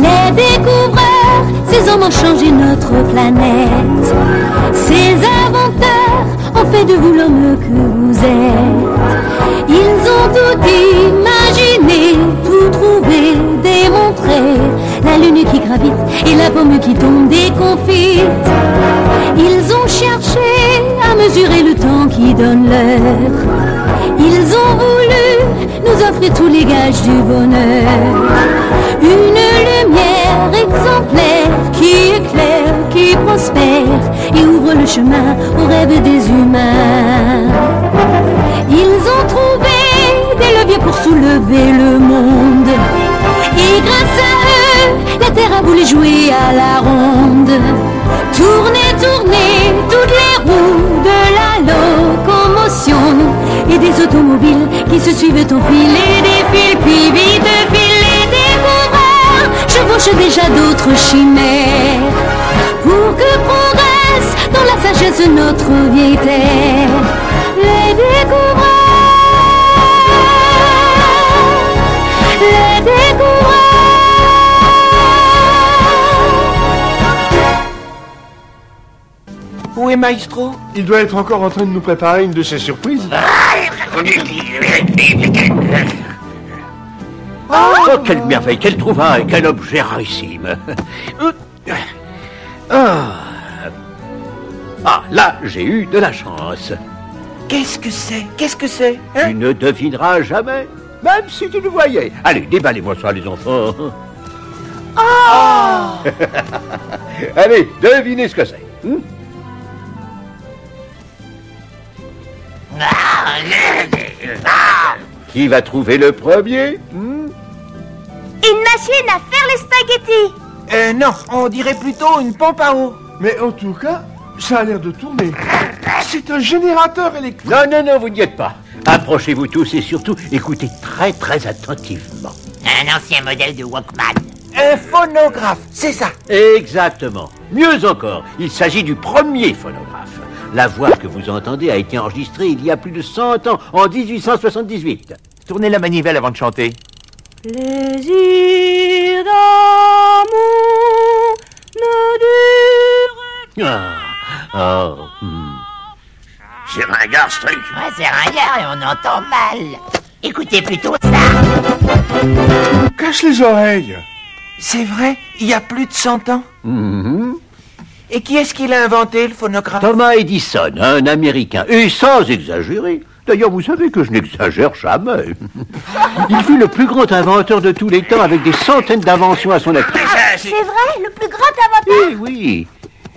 Les découvreurs, ces hommes ont changé notre planète. Ces inventeurs ont fait de vous l'homme que vous êtes. Ils ont tout imaginé, tout trouvé, démontré. La lune qui gravite et la pomme qui tombe déconfite. Ils ont cherché à mesurer le temps qui donne l'heure. Ils ont voulu nous offrir tous les gages du bonheur. Une lumière exemplaire qui éclaire, qui prospère et ouvre le chemin aux rêves des humains. Ils ont trouvé des leviers pour soulever le monde. Et grâce à eux, la terre a voulu jouer à la ronde. Tourner, tourner, toutes les roues de la locomotion. Et des automobiles qui se suivent au fil et défilent, puis vite filent les découvreurs. Chevauchent déjà d'autres chimères. Pour que progresse dans la sagesse notre vieille terre. Les découvreurs, les découvreurs. Où est Maestro? Il doit être encore en train de nous préparer une de ses surprises. Oh, quelle merveille, quelle trouvaille, quel objet rarissime. Ah, là, j'ai eu de la chance. Qu'est-ce que c'est? Qu'est-ce que c'est, hein? Tu ne devineras jamais, même si tu le voyais. Allez, déballez-moi ça, les enfants. Oh! Allez, devinez ce que c'est. Qui va trouver le premier? Une machine à faire les spaghettis. Non, on dirait plutôt une pompe à eau. Mais en tout cas, ça a l'air de tourner. C'est un générateur électrique. Non, non, non, vous n'y êtes pas. Approchez-vous tous et surtout, écoutez très, très attentivement. Un ancien modèle de Walkman. Un phonographe, c'est ça. Exactement. Mieux encore, il s'agit du premier phonographe. La voix que vous entendez a été enregistrée il y a plus de 100 ans, en 1878. Tournez la manivelle avant de chanter. Plaisir d'amour ne dure. C'est ringard, ce truc. Ouais, c'est ringard et on entend mal. Écoutez plutôt ça. Cache les oreilles. C'est vrai, il y a plus de 100 ans. Et qui est-ce qui l'a inventé, le phonographe? Thomas Edison, un Américain, et sans exagérer. D'ailleurs, vous savez que je n'exagère jamais. Il fut le plus grand inventeur de tous les temps avec des centaines d'inventions à son actif. C'est vrai, le plus grand inventeur. Eh oui.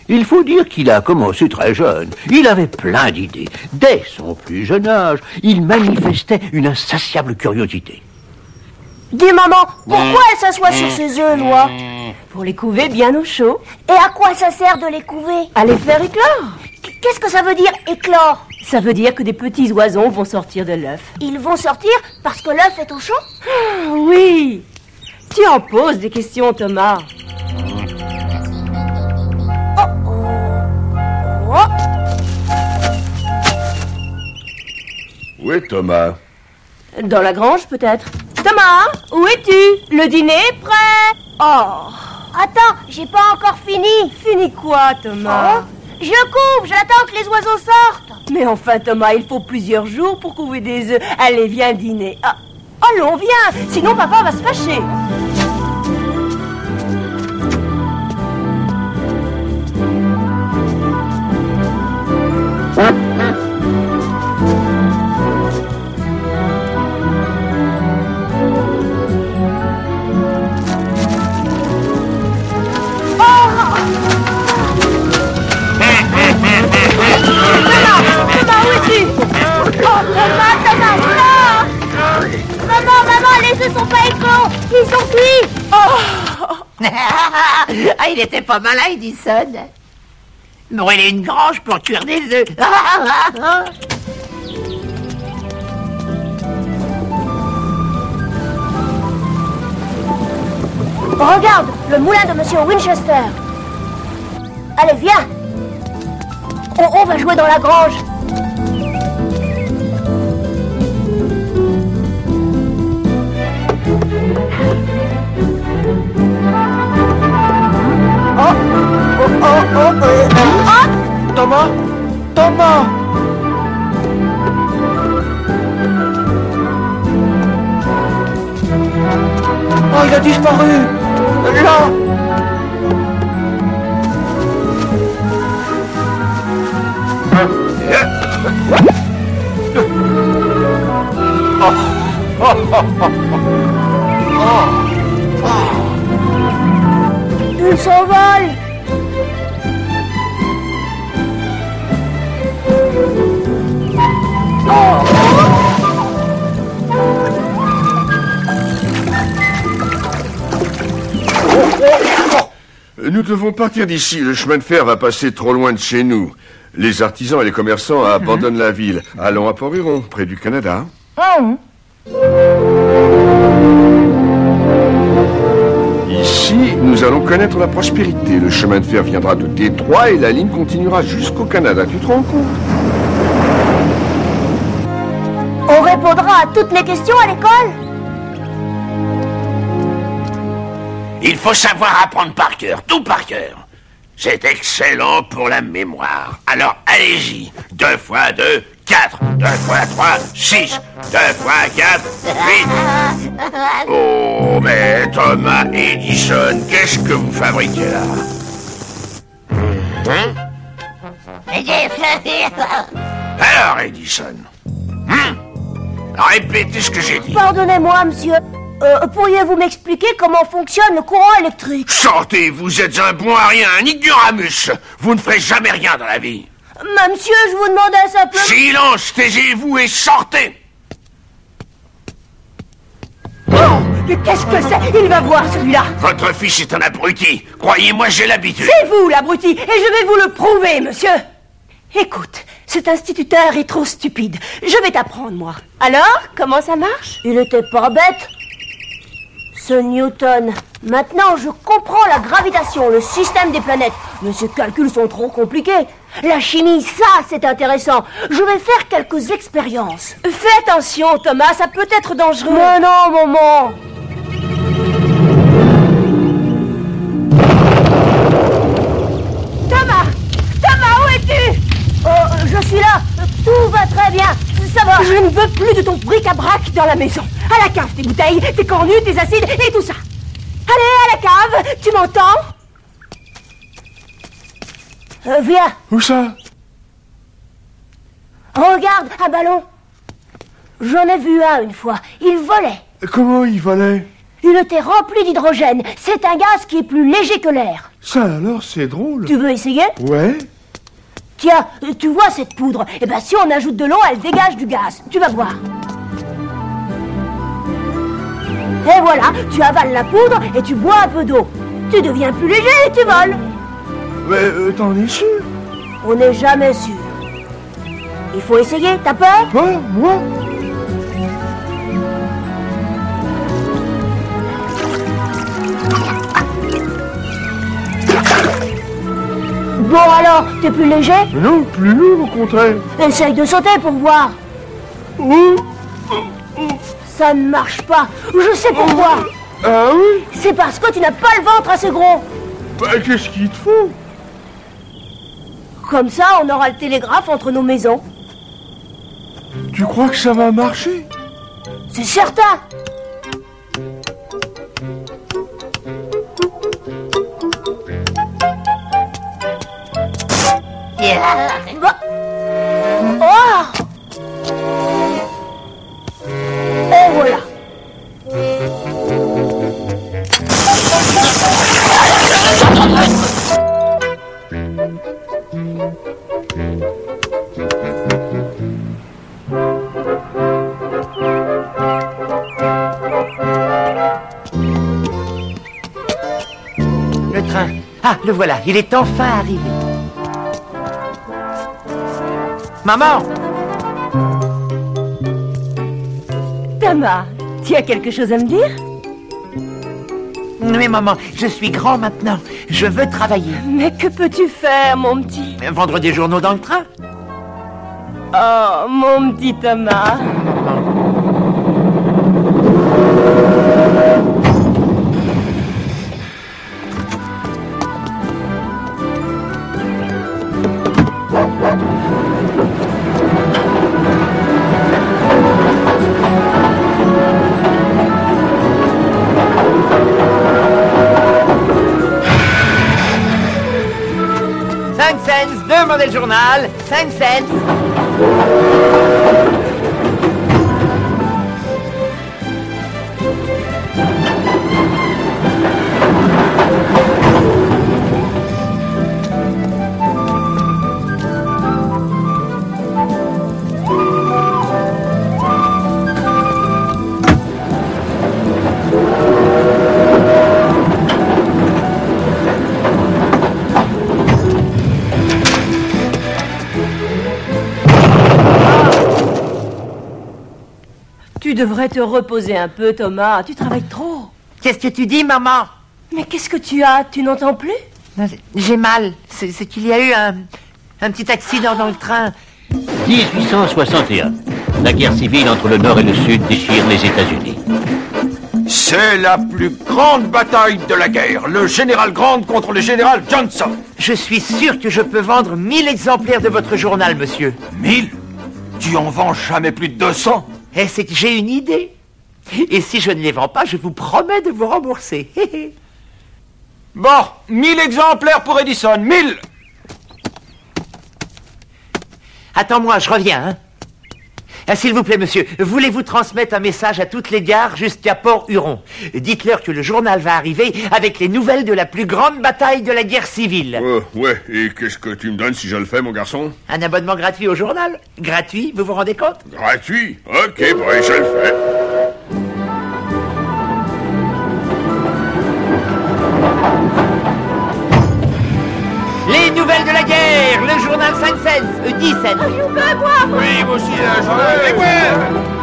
Il faut dire qu'il a commencé très jeune. Il avait plein d'idées. Dès son plus jeune âge, il manifestait une insatiable curiosité. Dis maman, pourquoi elle s'assoit sur ses œufs, Loi? Pour les couver bien au chaud. Et à quoi ça sert de les couver? À les faire éclore. Qu'est-ce que ça veut dire, éclore? Ça veut dire que des petits oisons vont sortir de l'œuf. Ils vont sortir parce que l'œuf est au chaud? Oui. Tu en poses des questions, Thomas. Où est Thomas? Dans la grange, peut-être. Thomas, où es-tu? Le dîner est prêt. Oh. Attends, j'ai pas encore fini. Fini quoi, Thomas? Je couve, j'attends que les oiseaux sortent. Mais enfin, Thomas, il faut plusieurs jours pour couver des œufs. Allez, viens dîner. Ah. Allons, viens, sinon papa va se fâcher. Les œufs sont pas éclos, ils sont cuits. Ah, il était pas malin, Edison. Brûler une grange pour cuire des œufs. Regarde, le moulin de Monsieur Winchester. Allez, viens. On va jouer dans la grange. Thomas? Thomas! Oh, il a disparu! Là! Il s'envole. Nous devons partir d'ici. Le chemin de fer va passer trop loin de chez nous. Les artisans et les commerçants abandonnent la ville. Allons à Port-Huron, près du Canada. Ici, nous allons connaître la prospérité. Le chemin de fer viendra de Détroit et la ligne continuera jusqu'au Canada. Tu te rends compte? On répondra à toutes les questions à l'école? Il faut savoir apprendre par cœur, tout par cœur. C'est excellent pour la mémoire. Alors allez-y. 2 fois 2, 4. 2 fois 3, 6. 2 fois 4, 8. Oh, mais Thomas Edison, qu'est-ce que vous fabriquez là? Alors, Edison, répétez ce que j'ai dit. Pardonnez-moi, monsieur. Pourriez-vous m'expliquer comment fonctionne le courant électrique? Sortez, vous êtes un bon à rien, un ignoramus. Vous ne ferez jamais rien dans la vie. Monsieur, je vous demandais simplement... Silence, taisez-vous et sortez. Oh, mais qu'est-ce que c'est? Il va voir celui-là. Votre fils est un abruti. Croyez-moi, j'ai l'habitude. C'est vous, l'abruti, et je vais vous le prouver, monsieur. Écoute, cet instituteur est trop stupide. Je vais t'apprendre, moi. Alors, comment ça marche? Il était pas bête. Ce Newton. Maintenant, je comprends la gravitation, le système des planètes. Mais ces calculs sont trop compliqués. La chimie, ça, c'est intéressant. Je vais faire quelques expériences. Fais attention, Thomas, ça peut être dangereux. Mais non, maman. Thomas, où es-tu? Oh, je suis là. Tout va très bien. Ça va. Je ne veux plus de ton bric-à-brac dans la maison. À la cave, tes bouteilles, tes cornues, tes acides et tout ça. Allez, à la cave, tu m'entends? Viens. Où ça? Regarde, un ballon. J'en ai vu un une fois. Il volait. Comment il volait? Il était rempli d'hydrogène. C'est un gaz qui est plus léger que l'air. Ça alors, c'est drôle. Tu veux essayer? Ouais. Tiens, tu vois cette poudre? Eh ben, si on ajoute de l'eau, elle dégage du gaz. Tu vas voir. Et voilà, tu avales la poudre et tu bois un peu d'eau. Tu deviens plus léger et tu voles. Mais t'en es sûr? On n'est jamais sûr. Il faut essayer, t'as peur? Quoi? Moi? Bon alors, t'es plus léger? Non, plus lourd au contraire. Essaye de sauter pour voir. Ça ne marche pas. Je sais pourquoi. Ah oui? C'est parce que tu n'as pas le ventre assez gros. Bah, qu'est-ce qu'il te faut? Comme ça, on aura le télégraphe entre nos maisons. Tu crois que ça va marcher? C'est certain. Bah. Oh! Et voilà. Le train. Ah, le voilà. Il est enfin arrivé. Maman! Thomas, tu as quelque chose à me dire? Mais maman, je suis grand maintenant. Je veux travailler. Mais que peux-tu faire, mon petit? Vendre des journaux dans le train? Oh, mon petit Thomas. journal 5 cents. Tu devrais te reposer un peu, Thomas. Tu travailles trop. Qu'est-ce que tu dis, maman? Mais qu'est-ce que tu as? Tu n'entends plus? J'ai mal. C'est qu'il y a eu un petit accident dans le train. 1861. La guerre civile entre le Nord et le Sud déchire les États-Unis. C'est la plus grande bataille de la guerre. Le général Grant contre le général Johnson. Je suis sûr que je peux vendre 1000 exemplaires de votre journal, monsieur. 1000? Tu en vends jamais plus de 200? Eh, c'est que j'ai une idée. Et si je ne les vends pas, je vous promets de vous rembourser. Bon, 1000 exemplaires pour Edison, 1000! Attends-moi, je reviens, hein. S'il vous plaît, monsieur, voulez-vous transmettre un message à toutes les gares jusqu'à Port-Huron? Dites-leur que le journal va arriver avec les nouvelles de la plus grande bataille de la guerre civile. Ouais, et qu'est-ce que tu me donnes si je le fais, mon garçon? Un abonnement gratuit au journal? Gratuit, vous vous rendez compte? Gratuit? Ok, bon, je le fais. Les nouvelles de la guerre, le journal 5 cents, 10 cents. Oui, moi aussi, là, je veux.